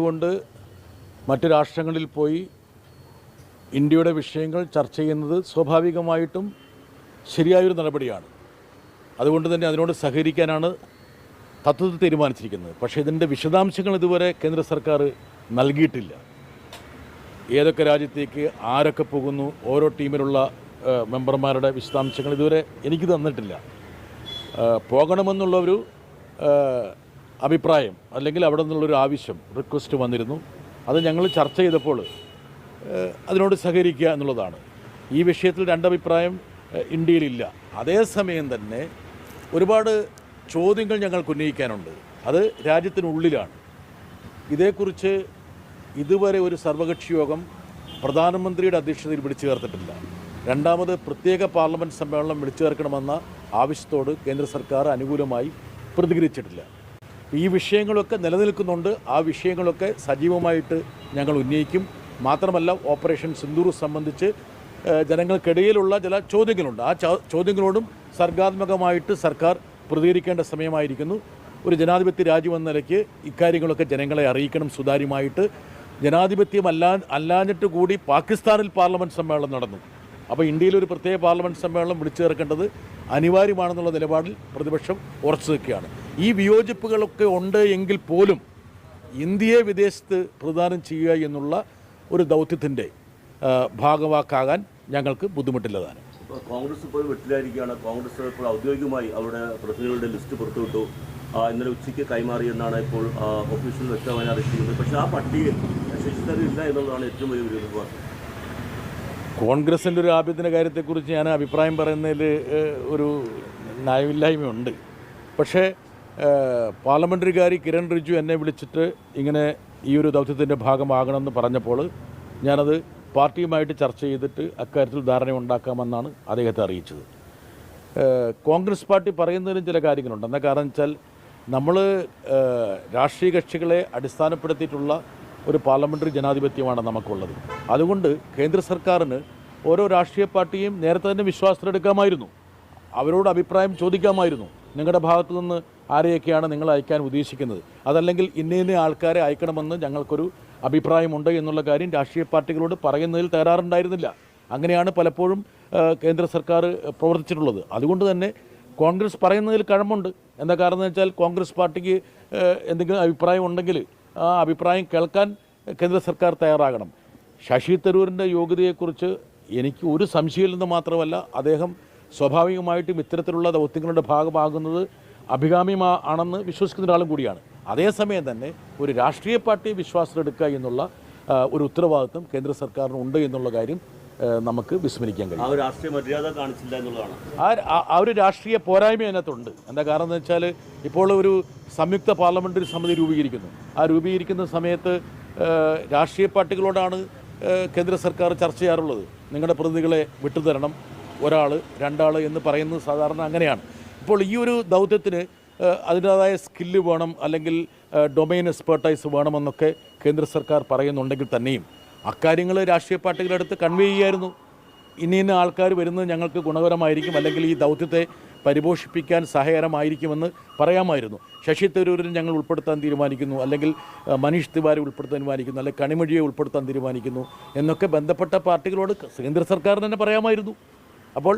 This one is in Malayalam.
കൊണ്ട് മറ്റ് രാഷ്ട്രങ്ങളിൽ പോയി ഇന്ത്യയുടെ വിഷയങ്ങൾ ചർച്ച ചെയ്യുന്നത് സ്വാഭാവികമായിട്ടും ശരിയായൊരു നടപടിയാണ്. അതുകൊണ്ട് തന്നെ അതിനോട് സഹകരിക്കാനാണ് തത്വത്തിൽ തീരുമാനിച്ചിരിക്കുന്നത്. പക്ഷേ ഇതിൻ്റെ വിശദാംശങ്ങൾ ഇതുവരെ കേന്ദ്ര സർക്കാർ നൽകിയിട്ടില്ല. ഏതൊക്കെ രാജ്യത്തേക്ക് ആരൊക്കെ പോകുന്നു, ഓരോ ടീമിലുള്ള മെമ്പർമാരുടെ വിശദാംശങ്ങൾ ഇതുവരെ എനിക്ക് തന്നിട്ടില്ല. പോകണമെന്നുള്ളൊരു അഭിപ്രായം അല്ലെങ്കിൽ അവിടെ നിന്നുള്ളൊരു ആവശ്യം, റിക്വസ്റ്റ് വന്നിരുന്നു. അത് ഞങ്ങൾ ചർച്ച ചെയ്തപ്പോൾ അതിനോട് സഹകരിക്കുക എന്നുള്ളതാണ്. ഈ വിഷയത്തിൽ രണ്ടഭിപ്രായം ഇന്ത്യയിലില്ല. അതേസമയം തന്നെ ഒരുപാട് ചോദ്യങ്ങൾ ഞങ്ങൾക്ക് ഉന്നയിക്കാനുണ്ട്. അത് രാജ്യത്തിനുള്ളിലാണ്. ഇതേക്കുറിച്ച് ഇതുവരെ ഒരു സർവകക്ഷി യോഗം പ്രധാനമന്ത്രിയുടെ അധ്യക്ഷതയിൽ വിളിച്ചു ചേർത്തിട്ടില്ല. രണ്ടാമത് പ്രത്യേക പാർലമെൻറ്റ് സമ്മേളനം വിളിച്ചു ചേർക്കണമെന്ന ആവശ്യത്തോട് കേന്ദ്ര സർക്കാർ അനുകൂലമായി പ്രതികരിച്ചിട്ടില്ല. ഈ വിഷയങ്ങളൊക്കെ നിലനിൽക്കുന്നുണ്ട്. ആ വിഷയങ്ങളൊക്കെ സജീവമായിട്ട് ഞങ്ങൾ ഉന്നയിക്കും. മാത്രമല്ല, ഓപ്പറേഷൻ സിന്ദൂർ സംബന്ധിച്ച് ജനങ്ങൾക്കിടയിലുള്ള ചില ചോദ്യങ്ങളുണ്ട്. ആ ചോദ്യങ്ങളോടും സർഗാത്മകമായിട്ട് സർക്കാർ പ്രതികരിക്കേണ്ട സമയമായിരിക്കുന്നു. ഒരു ജനാധിപത്യ രാജ്യം എന്ന നിലയ്ക്ക് ഇക്കാര്യങ്ങളൊക്കെ ജനങ്ങളെ അറിയിക്കണം സുതാര്യമായിട്ട്. ജനാധിപത്യം അല്ലാഞ്ഞിട്ട് കൂടി പാകിസ്ഥാനിൽ പാർലമെൻറ്റ് സമ്മേളനം നടന്നു. അപ്പോൾ ഇന്ത്യയിലൊരു പ്രത്യേക പാർലമെൻറ്റ് സമ്മേളനം വിളിച്ചു ചേർക്കേണ്ടത് അനിവാര്യമാണെന്നുള്ള നിലപാടിൽ പ്രതിപക്ഷം ഉറച്ചു നിൽക്കുകയാണ്. ഈ വിയോജിപ്പുകളൊക്കെ ഉണ്ട് എങ്കിൽ പോലും ഇന്ത്യയെ വിദേശത്ത് പ്രതിദാനം ചെയ്യുക എന്നുള്ള ഒരു ദൗത്യത്തിൻ്റെ ഭാഗവാക്കാകാൻ ഞങ്ങൾക്ക് ബുദ്ധിമുട്ടില്ലതാണ്. കോൺഗ്രസ് ഇപ്പോൾ വെട്ടിലായിരിക്കുകയാണ്. കോൺഗ്രസ് ഇപ്പോൾ ഔദ്യോഗികമായി അവരുടെ പ്രതിനിധികളുടെ ലിസ്റ്റ് പുറത്തുവിട്ടു. ഇന്നലെ ഉച്ചയ്ക്ക് കൈമാറി എന്നാണ് ഇപ്പോൾ ഒഫീഷ്യൽ വ്യക്തമായി അറിയിച്ചിരിക്കുന്നത്. പക്ഷേ ആ പട്ടികയിൽ ശശി തരൂർ ഇല്ല എന്നുള്ളതാണ് ഏറ്റവും വലിയ വിരോധാഭാസം. കോൺഗ്രസിൻ്റെ ഒരു ആഭ്യന്തര കാര്യത്തെക്കുറിച്ച് ഞാൻ അഭിപ്രായം പറയുന്നതിൽ ഒരു ന്യായമില്ലായ്മയുണ്ട്. പക്ഷേ പാർലമെൻ്ററി കാരി കിരൺ റിജിജു എന്നെ വിളിച്ചിട്ട് ഇങ്ങനെ ഈ ഒരു ദൗത്യത്തിൻ്റെ ഭാഗമാകണമെന്ന് പറഞ്ഞപ്പോൾ ഞാനത് പാർട്ടിയുമായിട്ട് ചർച്ച ചെയ്തിട്ട് അക്കാര്യത്തിൽ ധാരണ ഉണ്ടാക്കാമെന്നാണ് അദ്ദേഹത്തെ അറിയിച്ചത്. കോൺഗ്രസ് പാർട്ടി പറയുന്നതിലും ചില കാര്യങ്ങളുണ്ട്. എന്താ കാരണം വെച്ചാൽ നമ്മൾ രാഷ്ട്രീയ കക്ഷികളെ അടിസ്ഥാനപ്പെടുത്തിയിട്ടുള്ള ഒരു പാർലമെൻ്ററി ജനാധിപത്യമാണ് നമുക്കുള്ളത്. അതുകൊണ്ട് കേന്ദ്ര സർക്കാരിന് ഓരോ രാഷ്ട്രീയ പാർട്ടിയും നേരത്തെ തന്നെ വിശ്വാസത്തിലെടുക്കാമായിരുന്നു. അവരോട് അഭിപ്രായം ചോദിക്കാമായിരുന്നു. നിങ്ങളുടെ ഭാഗത്തു നിന്ന് ആരെയൊക്കെയാണ് നിങ്ങൾ അയക്കാൻ ഉദ്ദേശിക്കുന്നത്, അതല്ലെങ്കിൽ ഇന്ന ആൾക്കാരെ അയക്കണമെന്ന് ഞങ്ങൾക്കൊരു അഭിപ്രായമുണ്ട് എന്നുള്ള കാര്യം രാഷ്ട്രീയ പാർട്ടികളോട് പറയുന്നതിൽ തയ്യാറുണ്ടായിരുന്നില്ല. അങ്ങനെയാണ് പലപ്പോഴും കേന്ദ്ര സർക്കാർ പ്രവർത്തിച്ചിട്ടുള്ളത്. അതുകൊണ്ട് തന്നെ കോൺഗ്രസ് പറയുന്നതിൽ കഴമ്പുണ്ട്. എന്താ കാരണം എന്ന് വെച്ചാൽ കോൺഗ്രസ് പാർട്ടിക്ക് എന്തെങ്കിലും അഭിപ്രായം ഉണ്ടെങ്കിൽ ആ അഭിപ്രായം കേൾക്കാൻ കേന്ദ്ര സർക്കാർ തയ്യാറാകണം. ശശി തരൂരിൻ്റെ യോഗ്യതയെക്കുറിച്ച് എനിക്ക് ഒരു സംശയമില്ലെന്ന് മാത്രമല്ല, അദ്ദേഹം സ്വാഭാവികമായിട്ടും ഇത്തരത്തിലുള്ള ദൗത്യങ്ങളുടെ ഭാഗമാകുന്നത് അഭികാമ്യമാണെന്ന് വിശ്വസിക്കുന്ന ഒരാളും കൂടിയാണ്. അതേസമയം തന്നെ ഒരു രാഷ്ട്രീയ പാർട്ടിയെ വിശ്വാസത്തിലെടുക്കുക എന്നുള്ള ഒരു ഉത്തരവാദിത്വം കേന്ദ്ര സർക്കാരിനുണ്ട് എന്നുള്ള കാര്യം നമുക്ക് വിസ്മരിക്കാൻ കഴിയും. ആ രാഷ്ട്രീയ മര്യാദ കാണിച്ചില്ല എന്നുള്ളതാണ്. ആ ഒരു രാഷ്ട്രീയ പോരായ്മ അതിനകത്തുണ്ട്. എന്താ കാരണം എന്ന് വെച്ചാൽ ഇപ്പോൾ ഒരു സംയുക്ത പാർലമെൻ്ററി സമിതി രൂപീകരിക്കുന്നു. ആ രൂപീകരിക്കുന്ന സമയത്ത് രാഷ്ട്രീയ പാർട്ടികളോടാണ് കേന്ദ്ര സർക്കാർ ചർച്ച ചെയ്യാറുള്ളത്. നിങ്ങളുടെ പ്രതിനിധികളെ വിട്ടുതരണം, ഒരാൾ രണ്ടാൾ എന്ന് പറയുന്നത് സാധാരണ അങ്ങനെയാണ്. ഇപ്പോൾ ഈ ഒരു ദൗത്യത്തിന് അതിൻ്റേതായ സ്കില്ല് വേണം, അല്ലെങ്കിൽ ഡൊമൈൻ എക്സ്പെർട്ടൈസ് വേണമെന്നൊക്കെ കേന്ദ്ര സർക്കാർ പറയുന്നുണ്ടെങ്കിൽ തന്നെയും അക്കാര്യങ്ങൾ രാഷ്ട്രീയ പാർട്ടികളെടുത്ത് കൺവേ ചെയ്യായിരുന്നു. ഇന്ന ആൾക്കാർ വരുന്നത് ഞങ്ങൾക്ക് ഗുണകരമായിരിക്കും, അല്ലെങ്കിൽ ഈ ദൗത്യത്തെ പരിപോഷിപ്പിക്കാൻ സഹായകരമായിരിക്കുമെന്ന് പറയാമായിരുന്നു. ശശി തരൂരിനെ ഞങ്ങൾ ഉൾപ്പെടുത്താൻ തീരുമാനിക്കുന്നു, അല്ലെങ്കിൽ മനീഷ് തിവാരി ഉൾപ്പെടുത്താൻ തീരുമാനിക്കുന്നു, അല്ലെങ്കിൽ കണിമൊഴിയെ ഉൾപ്പെടുത്താൻ തീരുമാനിക്കുന്നു എന്നൊക്കെ ബന്ധപ്പെട്ട പാർട്ടികളോട് കേന്ദ്ര സർക്കാർ തന്നെ പറയാമായിരുന്നു. അപ്പോൾ